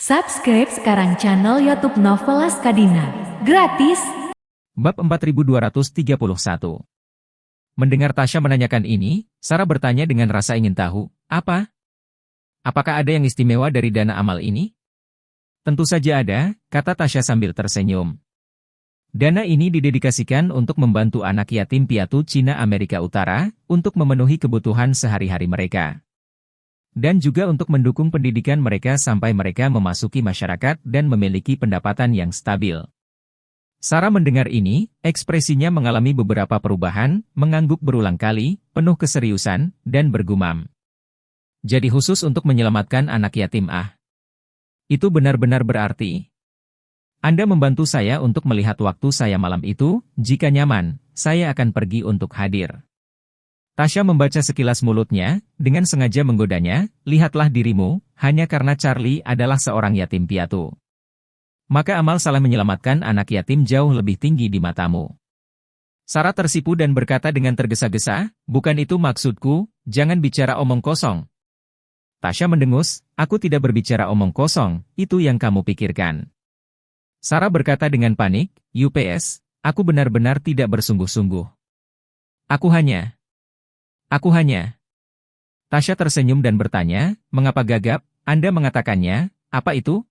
Subscribe sekarang channel YouTube Novelas Kadina. Gratis. Bab 4231. Mendengar Tasya menanyakan ini, Sarah bertanya dengan rasa ingin tahu, apa? Apakah ada yang istimewa dari dana amal ini? Tentu saja ada, kata Tasya sambil tersenyum. Dana ini didedikasikan untuk membantu anak yatim piatu Cina Amerika Utara, untuk memenuhi kebutuhan sehari-hari mereka. Dan juga untuk mendukung pendidikan mereka sampai mereka memasuki masyarakat dan memiliki pendapatan yang stabil. Sarah mendengar ini, ekspresinya mengalami beberapa perubahan, mengangguk berulang kali, penuh keseriusan, dan bergumam. Jadi khusus untuk menyelamatkan anak yatim Itu benar-benar berarti. Anda membantu saya untuk melihat waktu saya malam itu, jika nyaman, saya akan pergi untuk hadir. Tasya membaca sekilas mulutnya, dengan sengaja menggodanya, lihatlah dirimu, hanya karena Charlie adalah seorang yatim piatu. Maka amal salah menyelamatkan anak yatim jauh lebih tinggi di matamu. Sarah tersipu dan berkata dengan tergesa-gesa, bukan itu maksudku, jangan bicara omong kosong. Tasya mendengus, aku tidak berbicara omong kosong, itu yang kamu pikirkan. Sarah berkata dengan panik, UPS, aku benar-benar tidak bersungguh-sungguh. Aku hanya. Tasya tersenyum dan bertanya, mengapa gagap, Anda mengatakannya, apa itu?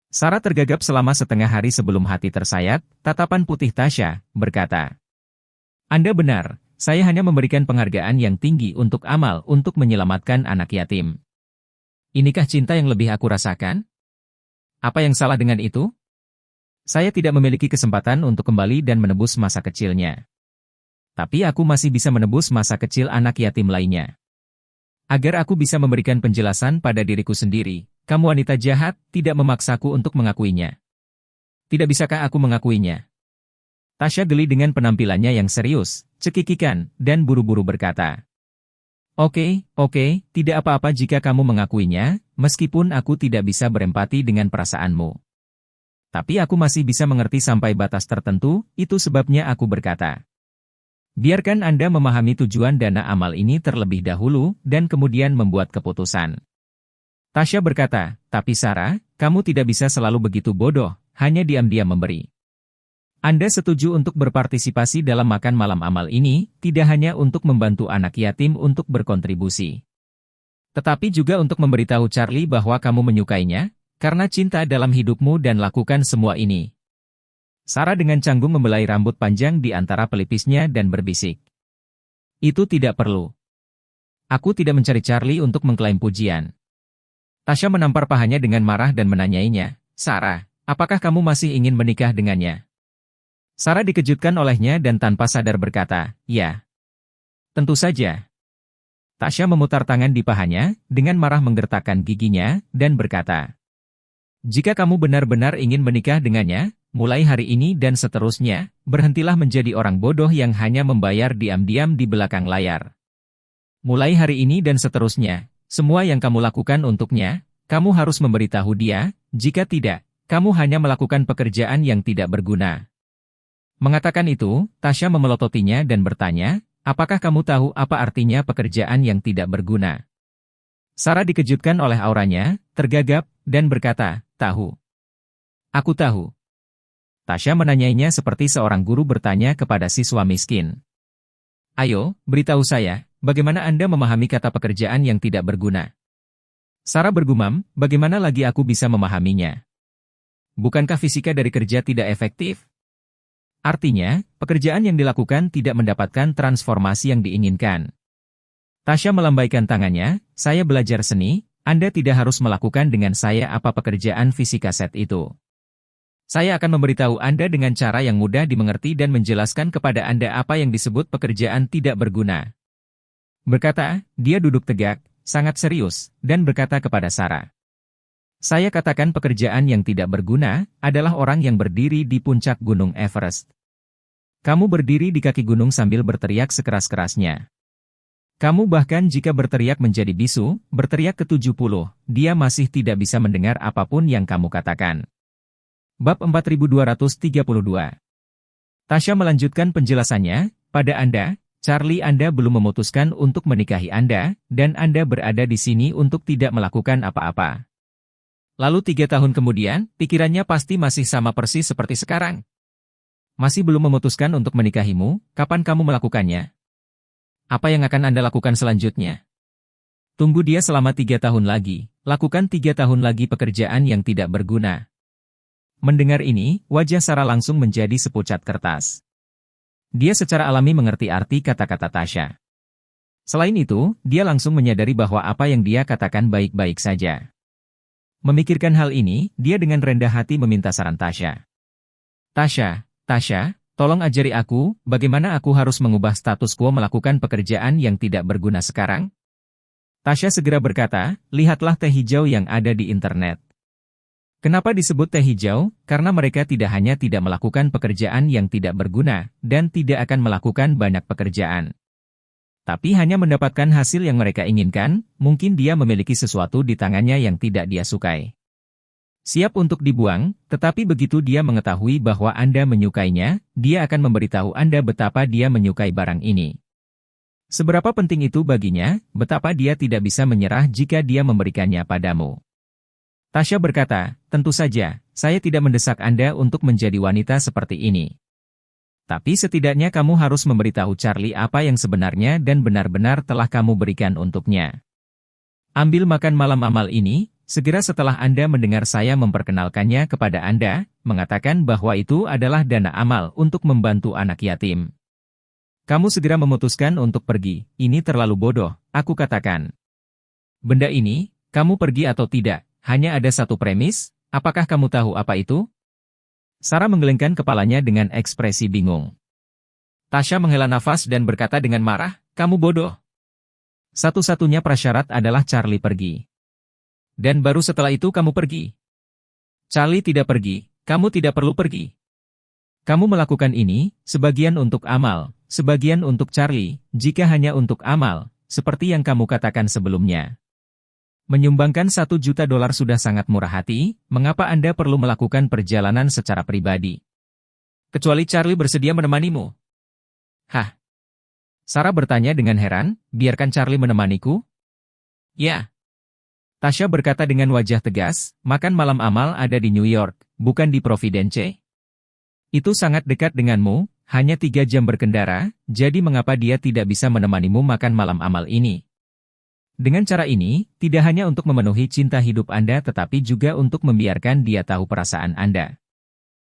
Sarah tergagap selama setengah hari sebelum hati tersayat, tatapan putih Tasya, berkata. Anda benar, saya hanya memberikan penghargaan yang tinggi untuk amal untuk menyelamatkan anak yatim. Inikah cinta yang lebih aku rasakan? Apa yang salah dengan itu? Saya tidak memiliki kesempatan untuk kembali dan menebus masa kecilnya. Tapi aku masih bisa menebus masa kecil anak yatim lainnya. Agar aku bisa memberikan penjelasan pada diriku sendiri, kamu wanita jahat, tidak memaksaku untuk mengakuinya. Tidak bisakah aku mengakuinya? Tasya geli dengan penampilannya yang serius, cekikikan, dan buru-buru berkata. Oke, tidak apa-apa jika kamu mengakuinya, meskipun aku tidak bisa berempati dengan perasaanmu. Tapi aku masih bisa mengerti sampai batas tertentu, itu sebabnya aku berkata. Biarkan Anda memahami tujuan dana amal ini terlebih dahulu, dan kemudian membuat keputusan. Tasya berkata, tapi Sarah, kamu tidak bisa selalu begitu bodoh, hanya diam-diam memberi. Anda setuju untuk berpartisipasi dalam makan malam amal ini, tidak hanya untuk membantu anak yatim untuk berkontribusi. Tetapi juga untuk memberitahu Charlie bahwa kamu menyukainya, karena cinta dalam hidupmu dan lakukan semua ini. Sarah dengan canggung membelai rambut panjang di antara pelipisnya dan berbisik. Itu tidak perlu. Aku tidak mencari Charlie untuk mengklaim pujian. Tasya menampar pahanya dengan marah dan menanyainya, Sarah, apakah kamu masih ingin menikah dengannya? Sarah dikejutkan olehnya dan tanpa sadar berkata, ya. Tentu saja. Tasya memutar tangan di pahanya, dengan marah menggertakkan giginya, dan berkata, jika kamu benar-benar ingin menikah dengannya, mulai hari ini dan seterusnya, berhentilah menjadi orang bodoh yang hanya membayar diam-diam di belakang layar. Mulai hari ini dan seterusnya, semua yang kamu lakukan untuknya, kamu harus memberitahu dia, jika tidak, kamu hanya melakukan pekerjaan yang tidak berguna. Mengatakan itu, Tasya memelototinya dan bertanya, apakah kamu tahu apa artinya pekerjaan yang tidak berguna? Sarah dikejutkan oleh auranya, tergagap, dan berkata, tahu. Aku tahu. Tasya menanyainya seperti seorang guru bertanya kepada siswa miskin. Ayo, beritahu saya, bagaimana Anda memahami kata pekerjaan yang tidak berguna? Sarah bergumam, bagaimana lagi aku bisa memahaminya? Bukankah fisika dari kerja tidak efektif? Artinya, pekerjaan yang dilakukan tidak mendapatkan transformasi yang diinginkan. Tasya melambaikan tangannya, saya belajar seni, Anda tidak harus melakukan dengan saya apa pekerjaan fisika set itu. Saya akan memberitahu Anda dengan cara yang mudah dimengerti dan menjelaskan kepada Anda apa yang disebut pekerjaan tidak berguna. Berkata, dia duduk tegak, sangat serius, dan berkata kepada Sarah. Saya katakan pekerjaan yang tidak berguna, adalah orang yang berdiri di puncak Gunung Everest. Kamu berdiri di kaki gunung sambil berteriak sekeras-kerasnya. Kamu bahkan jika berteriak menjadi bisu, berteriak ke-70, dia masih tidak bisa mendengar apapun yang kamu katakan. Bab 4232. Tasya melanjutkan penjelasannya, pada Anda, Charlie Anda belum memutuskan untuk menikahi Anda, dan Anda berada di sini untuk tidak melakukan apa-apa. Lalu 3 tahun kemudian, pikirannya pasti masih sama persis seperti sekarang. Masih belum memutuskan untuk menikahimu, kapan kamu melakukannya? Apa yang akan Anda lakukan selanjutnya? Tunggu dia selama 3 tahun lagi, lakukan 3 tahun lagi pekerjaan yang tidak berguna. Mendengar ini, wajah Sarah langsung menjadi sepucat kertas. Dia secara alami mengerti arti kata-kata Tasya. Selain itu, dia langsung menyadari bahwa apa yang dia katakan baik-baik saja. Memikirkan hal ini, dia dengan rendah hati meminta saran Tasya. Tasya, tolong ajari aku, bagaimana aku harus mengubah status quo melakukan pekerjaan yang tidak berguna sekarang? Tasya segera berkata, lihatlah teh hijau yang ada di internet. Kenapa disebut teh hijau? Karena mereka tidak hanya tidak melakukan pekerjaan yang tidak berguna, dan tidak akan melakukan banyak pekerjaan. Tapi hanya mendapatkan hasil yang mereka inginkan, mungkin dia memiliki sesuatu di tangannya yang tidak dia sukai. Siap untuk dibuang, tetapi begitu dia mengetahui bahwa Anda menyukainya, dia akan memberitahu Anda betapa dia menyukai barang ini. Seberapa penting itu baginya, betapa dia tidak bisa menyerah jika dia memberikannya padamu. Tasya berkata, tentu saja, saya tidak mendesak Anda untuk menjadi wanita seperti ini. Tapi setidaknya kamu harus memberitahu Charlie apa yang sebenarnya dan benar-benar telah kamu berikan untuknya. Ambil makan malam amal ini, segera setelah Anda mendengar saya memperkenalkannya kepada Anda, mengatakan bahwa itu adalah dana amal untuk membantu anak yatim. Kamu segera memutuskan untuk pergi, ini terlalu bodoh, aku katakan. Benda ini, kamu pergi atau tidak? Hanya ada satu premis, apakah kamu tahu apa itu? Sarah menggelengkan kepalanya dengan ekspresi bingung. Tasya menghela nafas dan berkata dengan marah, kamu bodoh. Satu-satunya prasyarat adalah Charlie pergi. Dan baru setelah itu kamu pergi. Charlie tidak pergi, kamu tidak perlu pergi. Kamu melakukan ini, sebagian untuk amal, sebagian untuk Charlie, jika hanya untuk amal, seperti yang kamu katakan sebelumnya. Menyumbangkan $1 juta sudah sangat murah hati, mengapa Anda perlu melakukan perjalanan secara pribadi? Kecuali Charlie bersedia menemanimu. Hah? Sarah bertanya dengan heran, biarkan Charlie menemaniku? Ya. Tasya berkata dengan wajah tegas, makan malam amal ada di New York, bukan di Providence. Itu sangat dekat denganmu, hanya 3 jam berkendara, jadi mengapa dia tidak bisa menemanimu makan malam amal ini? Dengan cara ini, tidak hanya untuk memenuhi cinta hidup Anda tetapi juga untuk membiarkan dia tahu perasaan Anda.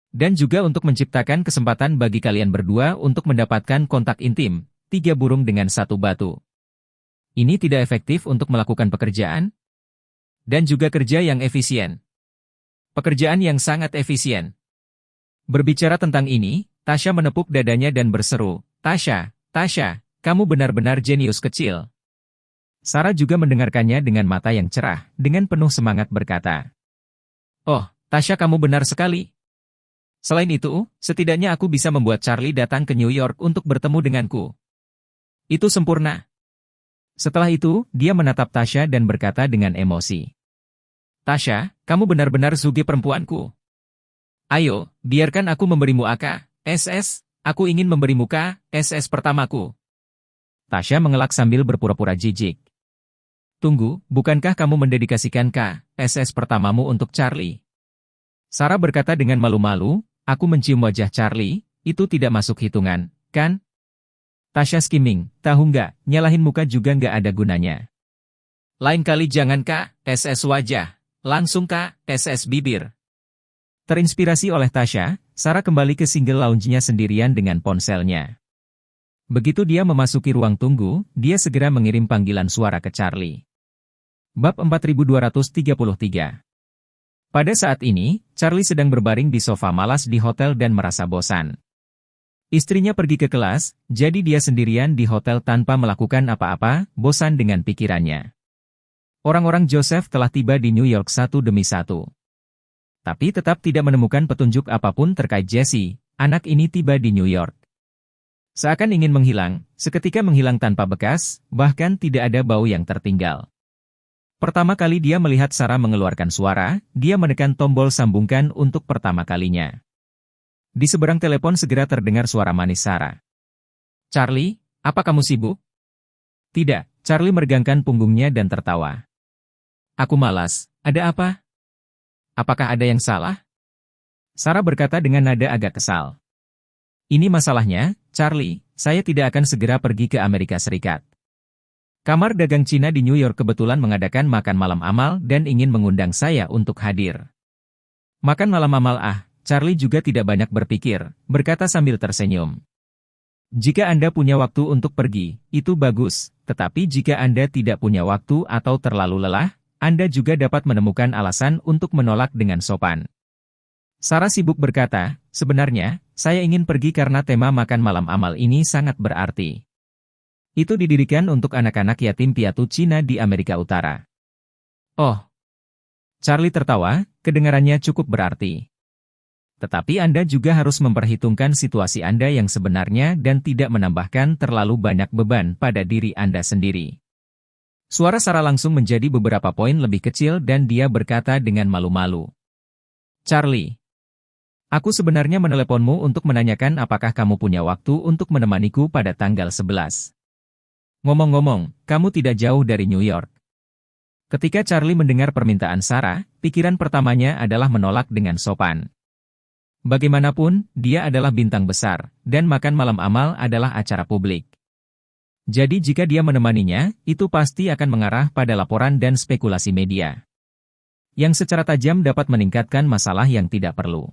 Dan juga untuk menciptakan kesempatan bagi kalian berdua untuk mendapatkan kontak intim, 3 burung dengan 1 batu. Ini tidak efektif untuk melakukan pekerjaan? Dan juga kerja yang efisien. Pekerjaan yang sangat efisien. Berbicara tentang ini, Tasya menepuk dadanya dan berseru, Tasya, kamu benar-benar jenius kecil. Sarah juga mendengarkannya dengan mata yang cerah, dengan penuh semangat berkata, oh, Tasya kamu benar sekali. Selain itu, setidaknya aku bisa membuat Charlie datang ke New York untuk bertemu denganku. Itu sempurna. Setelah itu, dia menatap Tasya dan berkata dengan emosi. Tasya, kamu benar-benar sugi perempuanku. Ayo, biarkan aku memberimu AK-SS, aku ingin memberimu KSS pertamaku. Tasya mengelak sambil berpura-pura jijik. Tunggu, bukankah kamu mendedikasikan KSS pertamamu untuk Charlie? Sarah berkata dengan malu-malu, aku mencium wajah Charlie, itu tidak masuk hitungan, kan? Tasya skimming, tahu nggak, nyalahin muka juga nggak ada gunanya. Lain kali jangan KSS wajah, langsung KSS bibir. Terinspirasi oleh Tasya, Sarah kembali ke single lounge-nya sendirian dengan ponselnya. Begitu dia memasuki ruang tunggu, dia segera mengirim panggilan suara ke Charlie. Bab 4233. Pada saat ini, Charlie sedang berbaring di sofa malas di hotel dan merasa bosan. Istrinya pergi ke kelas, jadi dia sendirian di hotel tanpa melakukan apa-apa, bosan dengan pikirannya. Orang-orang Joseph telah tiba di New York satu demi satu. Tapi tetap tidak menemukan petunjuk apapun terkait Jesse, anak ini tiba di New York. Seakan ingin menghilang, seketika menghilang tanpa bekas, bahkan tidak ada bau yang tertinggal. Pertama kali dia melihat Sarah mengeluarkan suara, dia menekan tombol sambungkan untuk pertama kalinya. Di seberang telepon segera terdengar suara manis Sarah. Charlie, apa kamu sibuk? Tidak, Charlie meregangkan punggungnya dan tertawa. Aku malas, ada apa? apakah ada yang salah? Sarah berkata dengan nada agak kesal. Ini masalahnya, Charlie, saya tidak akan segera pergi ke Amerika Serikat. Kamar dagang Cina di New York kebetulan mengadakan makan malam amal dan ingin mengundang saya untuk hadir. Makan malam amal Charlie juga tidak banyak berpikir, berkata sambil tersenyum. Jika Anda punya waktu untuk pergi, itu bagus, tetapi jika Anda tidak punya waktu atau terlalu lelah, Anda juga dapat menemukan alasan untuk menolak dengan sopan. Sarah sibuk berkata, sebenarnya, saya ingin pergi karena tema makan malam amal ini sangat berarti. Itu didirikan untuk anak-anak yatim piatu Cina di Amerika Utara. Oh. Charlie tertawa, kedengarannya cukup berarti. Tetapi Anda juga harus memperhitungkan situasi Anda yang sebenarnya dan tidak menambahkan terlalu banyak beban pada diri Anda sendiri. Suara Sarah langsung menjadi beberapa poin lebih kecil dan dia berkata dengan malu-malu. Charlie. Aku sebenarnya meneleponmu untuk menanyakan apakah kamu punya waktu untuk menemaniku pada tanggal 11. Ngomong-ngomong, kamu tidak jauh dari New York. Ketika Charlie mendengar permintaan Sarah, pikiran pertamanya adalah menolak dengan sopan. Bagaimanapun, dia adalah bintang besar, dan makan malam amal adalah acara publik. Jadi jika dia menemaninya, itu pasti akan mengarah pada laporan dan spekulasi media. Yang secara tajam dapat meningkatkan masalah yang tidak perlu.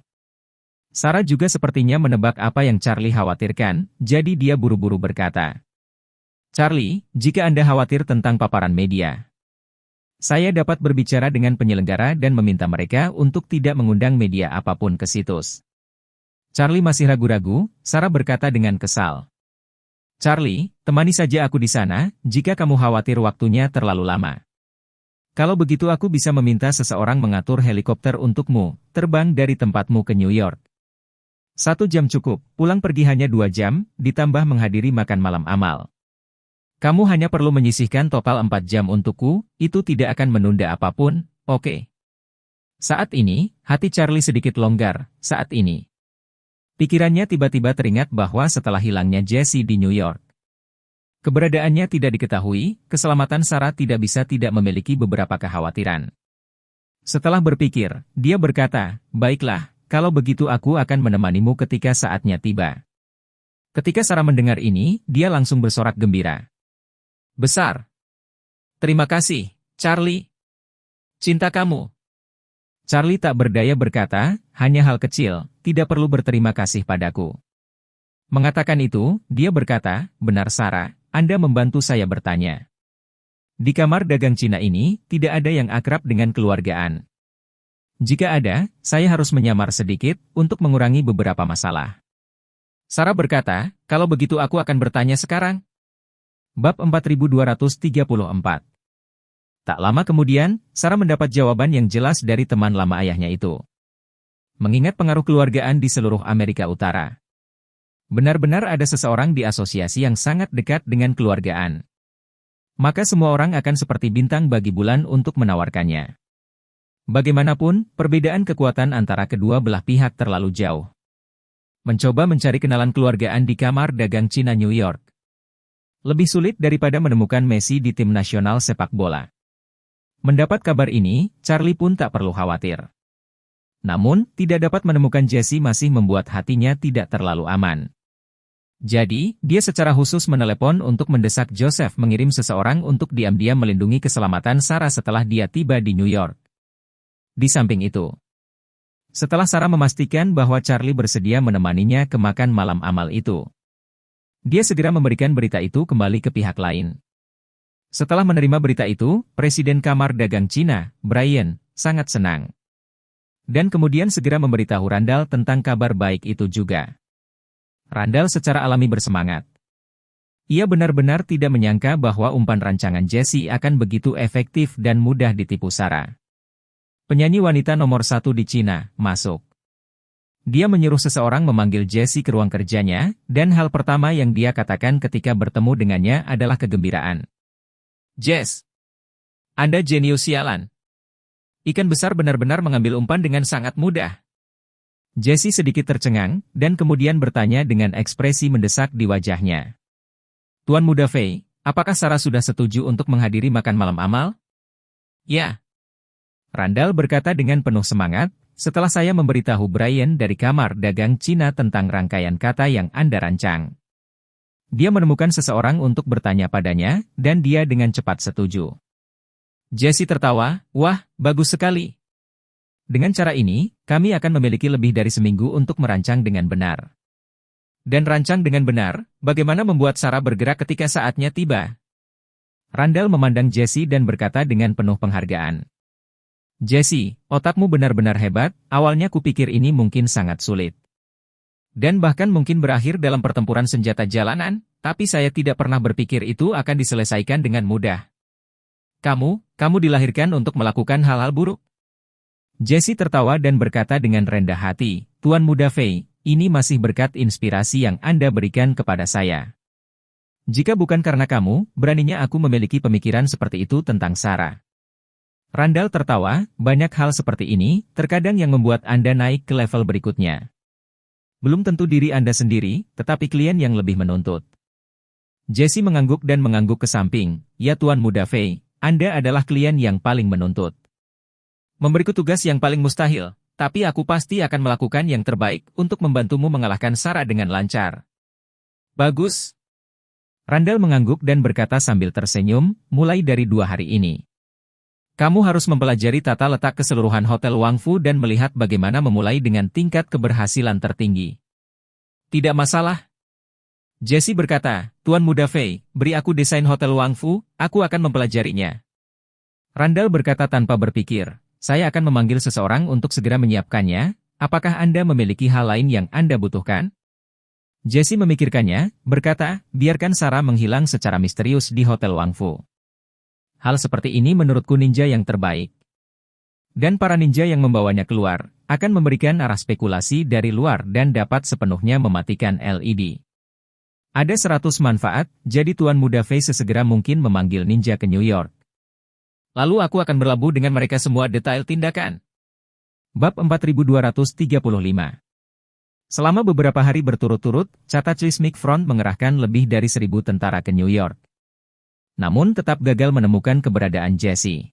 Sarah juga sepertinya menebak apa yang Charlie khawatirkan, jadi dia buru-buru berkata. Charlie, jika Anda khawatir tentang paparan media, saya dapat berbicara dengan penyelenggara dan meminta mereka untuk tidak mengundang media apapun ke situs. Charlie masih ragu-ragu, Sarah berkata dengan kesal. Charlie, temani saja aku di sana, jika kamu khawatir waktunya terlalu lama. Kalau begitu aku bisa meminta seseorang mengatur helikopter untukmu, terbang dari tempatmu ke New York. 1 jam cukup, pulang pergi hanya 2 jam, ditambah menghadiri makan malam amal. Kamu hanya perlu menyisihkan total 4 jam untukku, itu tidak akan menunda apapun, oke? Saat ini, hati Charlie sedikit longgar, saat ini. Pikirannya tiba-tiba teringat bahwa setelah hilangnya Jessie di New York, keberadaannya tidak diketahui, keselamatan Sarah tidak bisa tidak memiliki beberapa kekhawatiran. Setelah berpikir, dia berkata, baiklah, kalau begitu aku akan menemanimu ketika saatnya tiba. Ketika Sarah mendengar ini, dia langsung bersorak gembira. Besar. Terima kasih, Charlie. Cinta kamu. Charlie tak berdaya berkata, hanya hal kecil, tidak perlu berterima kasih padaku. Mengatakan itu, dia berkata, benar Sarah, Anda membantu saya bertanya. Di kamar dagang Cina ini, tidak ada yang akrab dengan keluargaan. Jika ada, saya harus menyamar sedikit untuk mengurangi beberapa masalah. Sarah berkata, kalau begitu aku akan bertanya sekarang. Bab 4234. Tak lama kemudian, Sarah mendapat jawaban yang jelas dari teman lama ayahnya itu. Mengingat pengaruh keluargaan di seluruh Amerika Utara. Benar-benar ada seseorang di asosiasi yang sangat dekat dengan keluargaan. Maka semua orang akan seperti bintang bagi bulan untuk menawarkannya. Bagaimanapun, perbedaan kekuatan antara kedua belah pihak terlalu jauh. Mencoba mencari kenalan keluargaan di kamar dagang Cina New York. Lebih sulit daripada menemukan Messi di tim nasional sepak bola. Mendapat kabar ini, Charlie pun tak perlu khawatir. Namun, tidak dapat menemukan Jessie masih membuat hatinya tidak terlalu aman. Jadi, dia secara khusus menelepon untuk mendesak Joseph mengirim seseorang untuk diam-diam melindungi keselamatan Sarah setelah dia tiba di New York. Di samping itu, setelah Sarah memastikan bahwa Charlie bersedia menemaninya ke makan malam amal itu, dia segera memberikan berita itu kembali ke pihak lain. Setelah menerima berita itu, Presiden Kamar Dagang Cina, Brian, sangat senang. Dan kemudian segera memberitahu Randall tentang kabar baik itu juga. Randall secara alami bersemangat. Ia benar-benar tidak menyangka bahwa umpan rancangan Jessie akan begitu efektif dan mudah ditipu Sarah. Penyanyi wanita nomor 1 di Cina, masuk. Dia menyuruh seseorang memanggil Jessie ke ruang kerjanya, dan hal pertama yang dia katakan ketika bertemu dengannya adalah kegembiraan. Jess, Anda jenius sialan. Ikan besar benar-benar mengambil umpan dengan sangat mudah. Jessie sedikit tercengang, dan kemudian bertanya dengan ekspresi mendesak di wajahnya. Tuan Muda Fei, apakah Sarah sudah setuju untuk menghadiri makan malam amal? Ya. Randall berkata dengan penuh semangat, setelah saya memberitahu Brian dari kamar dagang Cina tentang rangkaian kata yang Anda rancang. Dia menemukan seseorang untuk bertanya padanya, dan dia dengan cepat setuju. Jesse tertawa, wah, bagus sekali. Dengan cara ini, kami akan memiliki lebih dari seminggu untuk merancang dengan benar. Dan rancang dengan benar, bagaimana membuat Sarah bergerak ketika saatnya tiba? Randall memandang Jesse dan berkata dengan penuh penghargaan. Jesse, otakmu benar-benar hebat, awalnya kupikir ini mungkin sangat sulit. Dan bahkan mungkin berakhir dalam pertempuran senjata jalanan, tapi saya tidak pernah berpikir itu akan diselesaikan dengan mudah. Kamu dilahirkan untuk melakukan hal-hal buruk. Jesse tertawa dan berkata dengan rendah hati, Tuan Muda Fei, ini masih berkat inspirasi yang Anda berikan kepada saya. Jika bukan karena kamu, beraninya aku memiliki pemikiran seperti itu tentang Sarah. Randall tertawa, banyak hal seperti ini, terkadang yang membuat Anda naik ke level berikutnya. Belum tentu diri Anda sendiri, tetapi klien yang lebih menuntut. Jesse mengangguk dan mengangguk ke samping, ya Tuan Muda Fei, Anda adalah klien yang paling menuntut. Memberiku tugas yang paling mustahil, tapi aku pasti akan melakukan yang terbaik untuk membantumu mengalahkan Sarah dengan lancar. Bagus. Randall mengangguk dan berkata sambil tersenyum, mulai dari 2 hari ini. Kamu harus mempelajari tata letak keseluruhan Hotel Wangfu dan melihat bagaimana memulai dengan tingkat keberhasilan tertinggi. Tidak masalah. Jesse berkata, Tuan Muda Fei, beri aku desain Hotel Wangfu, aku akan mempelajarinya. Randall berkata tanpa berpikir, saya akan memanggil seseorang untuk segera menyiapkannya, apakah Anda memiliki hal lain yang Anda butuhkan? Jesse memikirkannya, berkata, biarkan Sarah menghilang secara misterius di Hotel Wangfu. Hal seperti ini menurutku ninja yang terbaik. Dan para ninja yang membawanya keluar, akan memberikan arah spekulasi dari luar dan dapat sepenuhnya mematikan LED. Ada 100 manfaat, jadi Tuan Muda Fei sesegera mungkin memanggil ninja ke New York. Lalu aku akan berlabuh dengan mereka semua detail tindakan. Bab 4235. Selama beberapa hari berturut-turut, Cataclysmic Front mengerahkan lebih dari 1.000 tentara ke New York. Namun tetap gagal menemukan keberadaan Jesse.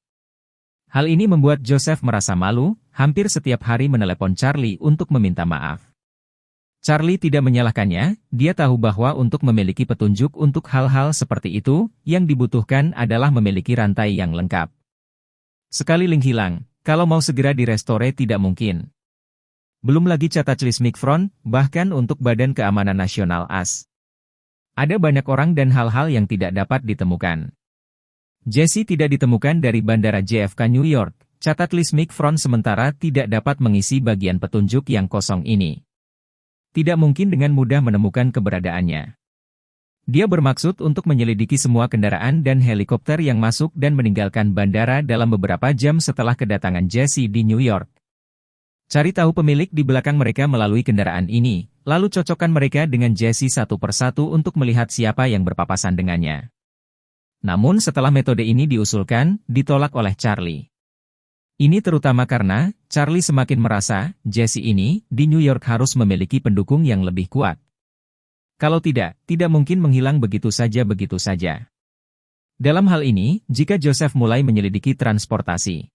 Hal ini membuat Joseph merasa malu, hampir setiap hari menelepon Charlie untuk meminta maaf. Charlie tidak menyalahkannya, dia tahu bahwa untuk memiliki petunjuk untuk hal-hal seperti itu, yang dibutuhkan adalah memiliki rantai yang lengkap. Sekali link hilang, kalau mau segera direstore tidak mungkin. Belum lagi Cataclysmic Front, bahkan untuk Badan Keamanan Nasional AS. Ada banyak orang dan hal-hal yang tidak dapat ditemukan. Jesse tidak ditemukan dari Bandara JFK New York, Cataclysmic Front sementara tidak dapat mengisi bagian petunjuk yang kosong ini. Tidak mungkin dengan mudah menemukan keberadaannya. Dia bermaksud untuk menyelidiki semua kendaraan dan helikopter yang masuk dan meninggalkan bandara dalam beberapa jam setelah kedatangan Jesse di New York. Cari tahu pemilik di belakang mereka melalui kendaraan ini, lalu cocokkan mereka dengan Jesse satu persatu untuk melihat siapa yang berpapasan dengannya. Namun setelah metode ini diusulkan, ditolak oleh Charlie. Ini terutama karena, Charlie semakin merasa, Jesse ini, di New York harus memiliki pendukung yang lebih kuat. Kalau tidak mungkin menghilang begitu saja. Dalam hal ini, jika Joseph mulai menyelidiki transportasi.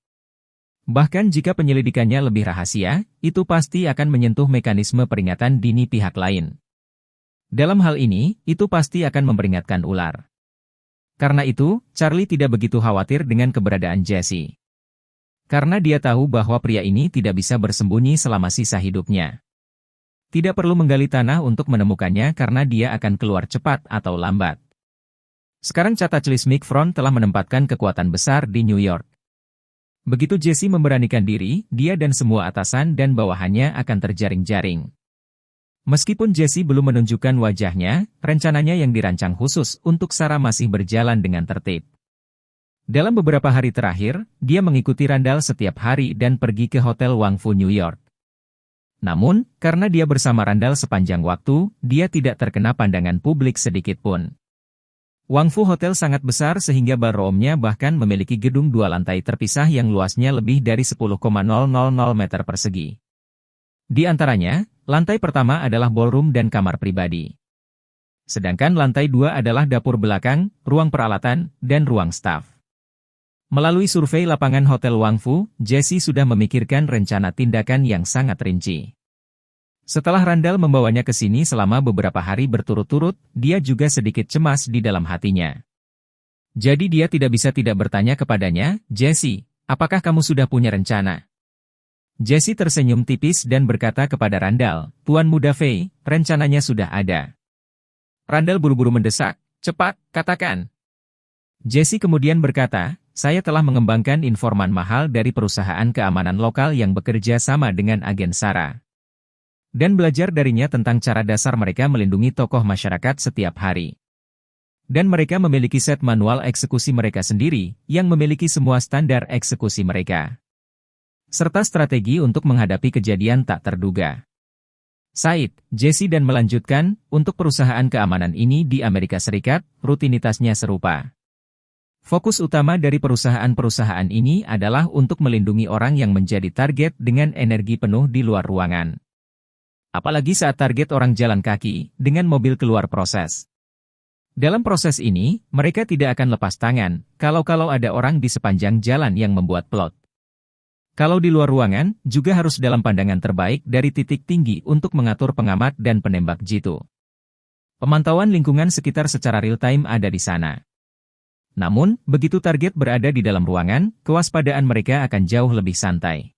Bahkan jika penyelidikannya lebih rahasia, itu pasti akan menyentuh mekanisme peringatan dini pihak lain. Dalam hal ini, itu pasti akan memperingatkan ular. Karena itu, Charlie tidak begitu khawatir dengan keberadaan Jesse. Karena dia tahu bahwa pria ini tidak bisa bersembunyi selama sisa hidupnya. Tidak perlu menggali tanah untuk menemukannya karena dia akan keluar cepat atau lambat. Sekarang Cataclysmic Front telah menempatkan kekuatan besar di New York. Begitu Jesse memberanikan diri, dia dan semua atasan dan bawahannya akan terjaring-jaring. Meskipun Jesse belum menunjukkan wajahnya, rencananya yang dirancang khusus untuk Sarah masih berjalan dengan tertib. Dalam beberapa hari terakhir, dia mengikuti Randall setiap hari dan pergi ke Hotel Wangfu New York. Namun, karena dia bersama Randall sepanjang waktu, dia tidak terkena pandangan publik sedikit pun. Wangfu Hotel sangat besar sehingga ballroom-nya bahkan memiliki gedung 2 lantai terpisah yang luasnya lebih dari 10,000 meter persegi. Di antaranya, lantai pertama adalah ballroom dan kamar pribadi. Sedangkan lantai 2 adalah dapur belakang, ruang peralatan, dan ruang staf. Melalui survei lapangan Hotel Wangfu, Jesse sudah memikirkan rencana tindakan yang sangat rinci. Setelah Randall membawanya ke sini selama beberapa hari berturut-turut, dia juga sedikit cemas di dalam hatinya. Jadi dia tidak bisa tidak bertanya kepadanya, "Jesse, apakah kamu sudah punya rencana?" Jesse tersenyum tipis dan berkata kepada Randall, "Tuan Muda Fei, rencananya sudah ada." Randall buru-buru mendesak, "Cepat, katakan." Jesse kemudian berkata, "Saya telah mengembangkan informan mahal dari perusahaan keamanan lokal yang bekerja sama dengan agen SARA. Dan belajar darinya tentang cara dasar mereka melindungi tokoh masyarakat setiap hari. Dan mereka memiliki set manual eksekusi mereka sendiri, yang memiliki semua standar eksekusi mereka. Serta strategi untuk menghadapi kejadian tak terduga." Said, Jesse dan melanjutkan, untuk perusahaan keamanan ini di Amerika Serikat, rutinitasnya serupa. Fokus utama dari perusahaan-perusahaan ini adalah untuk melindungi orang yang menjadi target dengan energi penuh di luar ruangan. Apalagi saat target orang jalan kaki, dengan mobil keluar proses. Dalam proses ini, mereka tidak akan lepas tangan, kalau ada orang di sepanjang jalan yang membuat plot. Kalau di luar ruangan, juga harus dalam pandangan terbaik dari titik tinggi untuk mengatur pengamat dan penembak jitu. Pemantauan lingkungan sekitar secara real-time ada di sana. Namun, begitu target berada di dalam ruangan, kewaspadaan mereka akan jauh lebih santai.